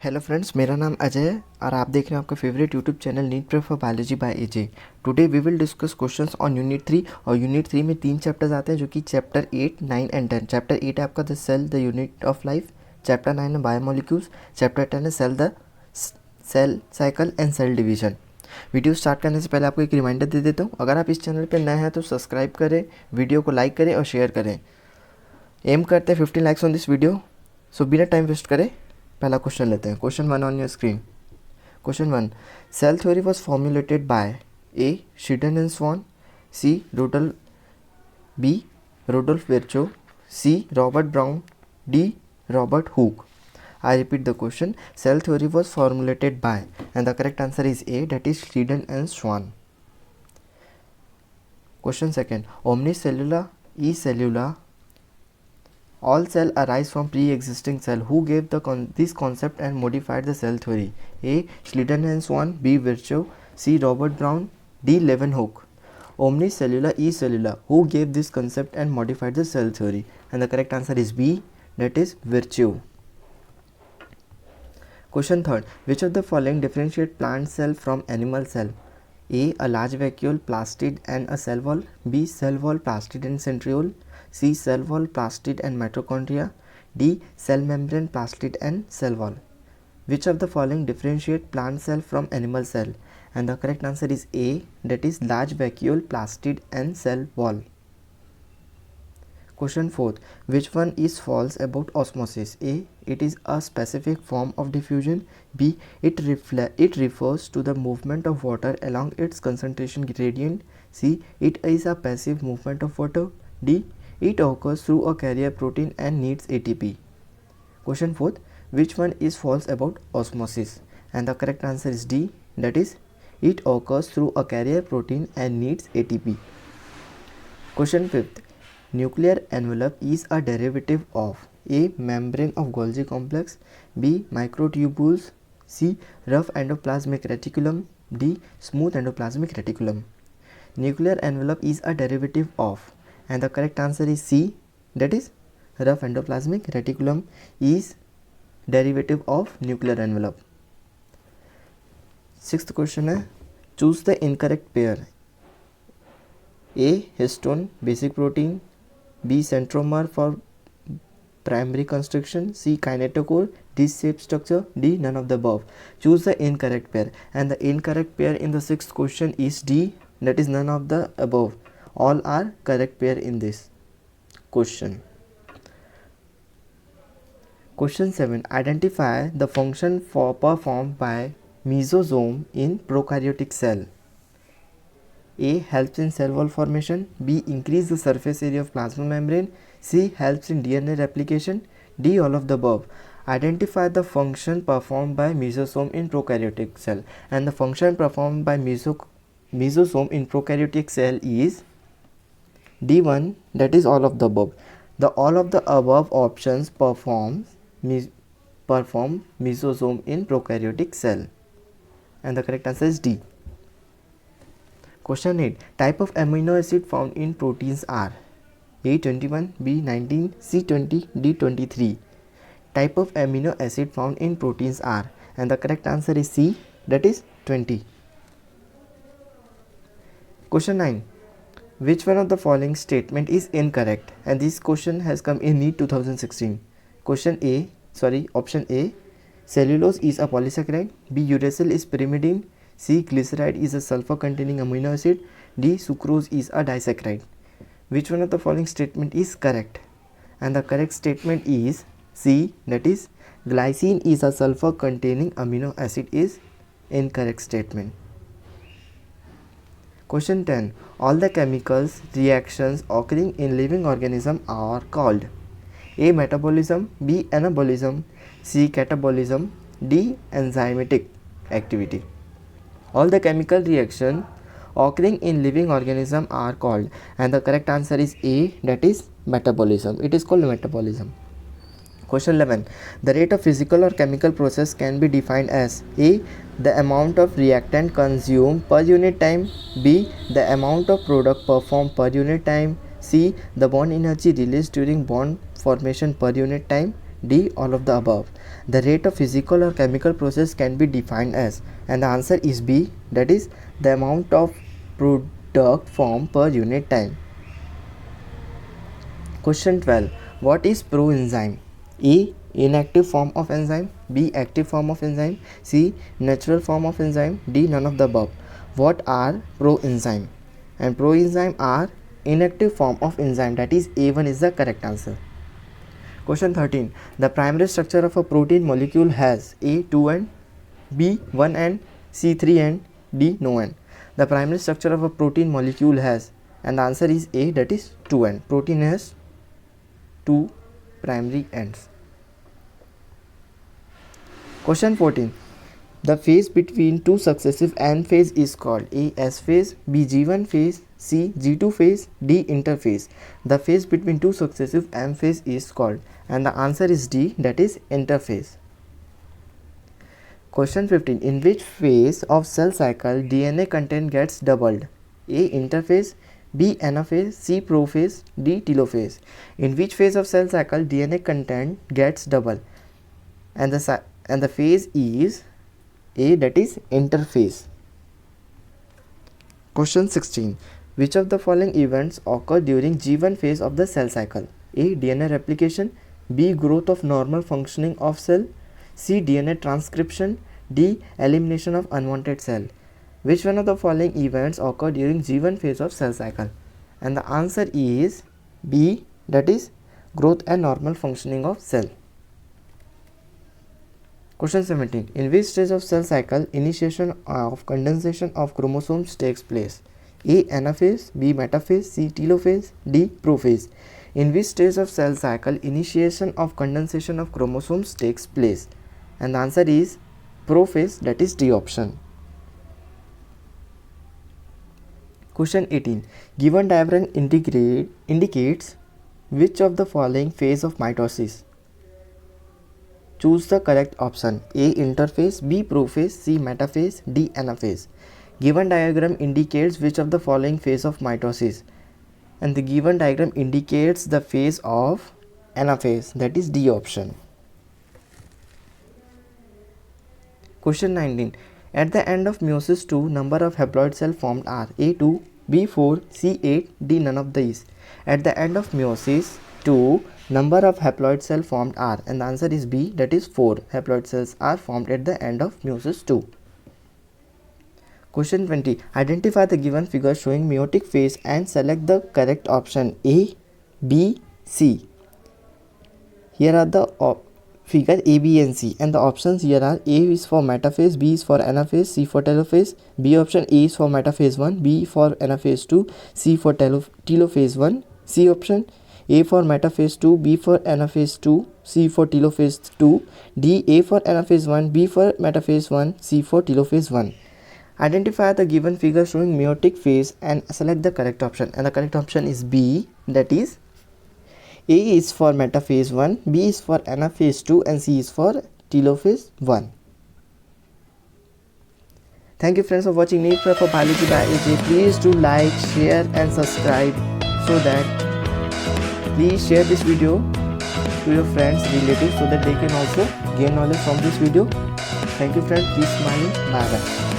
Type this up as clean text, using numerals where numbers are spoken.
Hello friends, मेरा नाम अजय है और आप देख रहे हैं आपका favourite YouTube channel NEET prep for biology by AJ. Today we will discuss questions on unit 3 और यूनिट 3 में 3 चैप्टर्स आते हैं जो कि चैप्टर 8, 9 एंड 10। चैप्टर 8 है आपका the cell the unit of life, chapter 9 है बायोमोलिक्यूल्स, चैप्टर 10 है cell cycle and cell division. Video start करने से पहले आपको एक रिमाइंडर दे देता हूँ, अगर आप इस चैनल पर नए हैं तो सब्सक्राइब करें, वीडियो को लाइक करें और शेयर करें। एम करते हैं 15 likes on this video. So बिना टाइम वेस्ट करें पहला क्वेश्चन लेते हैं। Question 1 on your screen. Question 1, cell theory was formulated by A Schleiden and Swann, C Rudolf Virchow, C Robert Brown, D Robert Hooke. I repeat the question. Cell theory was formulated by, and the correct answer is A, that is Schleiden and Schwann. Question 2, omnicellular e cellula, all cell arise from pre-existing cell. Who gave this concept and modified the cell theory? A. Schleiden and Swan, B. Virchow, C. Robert Brown, D. Leeuwenhoek. Omnicellular e cellula, who gave this concept and modified the cell theory? And the correct answer is B, that is Virchow. Question 3, which of the following differentiate plant cell from animal cell? A. A large vacuole plastid and a cell wall, B. Cell wall plastid and centriole, C. Cell wall plastid and mitochondria, D. Cell membrane plastid and cell wall. Which of the following differentiate plant cell from animal cell? And the correct answer is A, that is large vacuole plastid and cell wall. Question 4, which one is false about osmosis? A. It is a specific form of diffusion. B. It refers to the movement of water along its concentration gradient. C. It is a passive movement of water. D. It occurs through a carrier protein and needs ATP. Question 4, which one is false about osmosis? And the correct answer is D, that is it occurs through a carrier protein and needs ATP. Question 5, nuclear envelope is a derivative of A. membrane of Golgi complex, B. microtubules, C. rough endoplasmic reticulum, D. smooth endoplasmic reticulum. Nuclear envelope is a derivative of, and the correct answer is C, that is rough endoplasmic reticulum is derivative of nuclear envelope. Sixth question है, choose the incorrect pair. A. histone basic protein, B. centromer for primary construction, C. kinetochore, D. shape structure, D. none of the above. Choose the incorrect pair, and the incorrect pair in the sixth question is D, that is none of the above. All are correct pair in this question. Question 7, identify the function performed by mesosome in prokaryotic cell. A. helps in cell wall formation, B. increase the surface area of plasma membrane, C. helps in DNA replication, D. all of the above. Identify the function performed by mesosome in prokaryotic cell, and the function performed by mesosome in prokaryotic cell is D1, that is all of the above. The all of the above options perform mesosome in prokaryotic cell, and the correct answer is D. Question 8, type of amino acid found in proteins are A. 21, B. 19, C. 20, D. 23. Type of amino acid found in proteins are, and the correct answer is C, that is 20. Question 9, which one of the following statement is incorrect? And this question has come in NEET 2016. Option A, cellulose is a polysaccharide, B. uracil is pyrimidine, C. glyceride is a sulfur containing amino acid, D. sucrose is a disaccharide. Which one of the following statement is correct? And the correct statement is C, that is glycine is a sulfur containing amino acid is incorrect statement. Question 10, all the chemicals reactions occurring in living organism are called A. metabolism, B. anabolism, C. catabolism, D. enzymatic activity. All the chemical reactions occurring in living organism are called, and the correct answer is A, that is metabolism. It is called metabolism. Question 11, the rate of physical or chemical process can be defined as A. the amount of reactant consumed per unit time, B. the amount of product performed per unit time, C. the bond energy released during bond formation per unit time, D. All of the above. The rate of physical or chemical process can be defined as, and the answer is B, that is the amount of product formed per unit time. Question 12. What is proenzyme? A. Inactive form of enzyme. B. Active form of enzyme. C. Natural form of enzyme. D. None of the above. What are proenzyme? And proenzyme are inactive form of enzyme, that is A1 is the correct answer. Question 13. The primary structure of a protein molecule has A. 2 end, B. 1 end, C. 3 end, D. no end. The primary structure of a protein molecule has, and the answer is A, that is 2 end. Protein has 2 primary ends. Question 14. The phase between two successive AND phase is called A. S phase, B. G1 phase, C. G2 phase, D. Interphase. The phase between two successive AND phase is called, and the answer is D, that is interphase. Question 15. In which phase of cell cycle DNA content gets doubled? A. Interphase, B. Anaphase, C. Prophase, D. Telophase. In which phase of cell cycle DNA content gets doubled? And the phase is A, that is interphase. Question 16. Which of the following events occur during G1 phase of the cell cycle? A. DNA replication, B. Growth of normal functioning of cell, C. DNA transcription, D. Elimination of unwanted cell. Which one of the following events occur during G1 phase of cell cycle? And the answer is B, that is growth and normal functioning of cell. Question 17. In which stage of cell cycle initiation of condensation of chromosomes takes place? A. Anaphase, B. Metaphase, C. Telophase, D. Prophase. In which stage of cell cycle initiation of condensation of chromosomes takes place? And the answer is prophase, that is D option. Question 18. Given diagram indicates which of the following phase of mitosis? Choose the correct option. A. Interphase, B. Prophase, C. Metaphase, D. Anaphase. Given diagram indicates which of the following phase of mitosis? And the given diagram indicates the phase of anaphase, that is D option. Question 19. At the end of meiosis 2, number of haploid cells formed are A2, B4, C8, D none of these. At the end of meiosis 2, number of haploid cells formed are, and the answer is B, that is 4 haploid cells are formed at the end of meiosis 2. Question 20. Identify the given figure showing meiotic phase and select the correct option A, B, C. Here are the figure A, B and C, and the options here are A is for metaphase, B is for anaphase, C for telophase. B option A is for metaphase 1, B for anaphase 2, C for telophase 1. C option A for metaphase 2, B for anaphase 2, C for telophase 2. D. A for anaphase 1, B for metaphase 1, C for telophase 1. Identify the given figure showing meiotic phase and select the correct option, and the correct option is B, that is A is for metaphase 1, B is for anaphase 2 and C is for telophase 1. Thank you friends for watching NEET Prep for Biology by AJ. Please do like, share and subscribe so that please share this video to your friends, relatives so that they can also gain knowledge from this video. Thank you friends. Keep smiling. Bye bye.